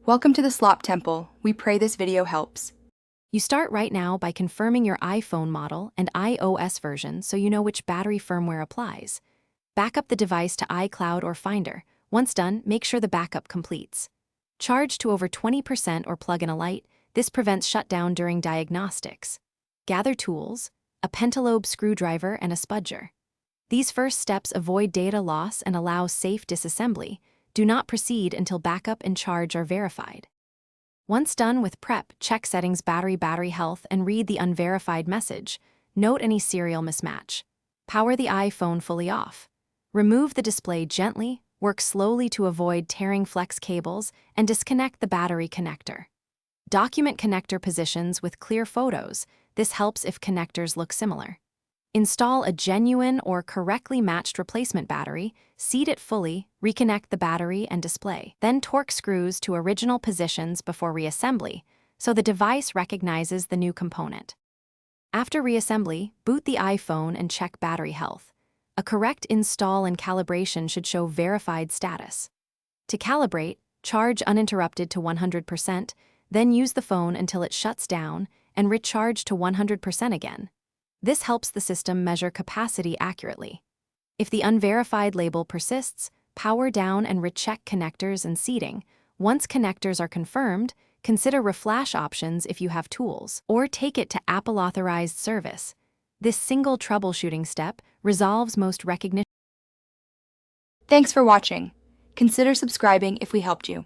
Welcome to the Slop Temple. We pray this video helps. You start right now by confirming your iPhone model and iOS version so you know which battery firmware applies. Back up the device to iCloud or Finder. Once done, make sure the backup completes. Charge to over 20% or plug in a light. This prevents shutdown during diagnostics. Gather tools, a pentalobe screwdriver and a spudger. These first steps avoid data loss and allow safe disassembly. Do not proceed until backup and charge are verified. Once done with prep, check settings battery health and read the unverified message. Note any serial mismatch. Power the iPhone fully off. Remove the display gently, work slowly to avoid tearing flex cables, and disconnect the battery connector. Document connector positions with clear photos. This helps if connectors look similar. Install a genuine or correctly matched replacement battery, seat it fully, reconnect the battery and display. Then torque screws to original positions before reassembly, so the device recognizes the new component. After reassembly, boot the iPhone and check battery health. A correct install and calibration should show verified status. To calibrate, charge uninterrupted to 100%, then use the phone until it shuts down and recharge to 100% again. This helps the system measure capacity accurately. If the unverified label persists, power down and recheck connectors and seating. Once connectors are confirmed, consider reflash options if you have tools, or take it to Apple-authorized service. This single troubleshooting step resolves most recognition. Thanks for watching. Consider subscribing if we helped you.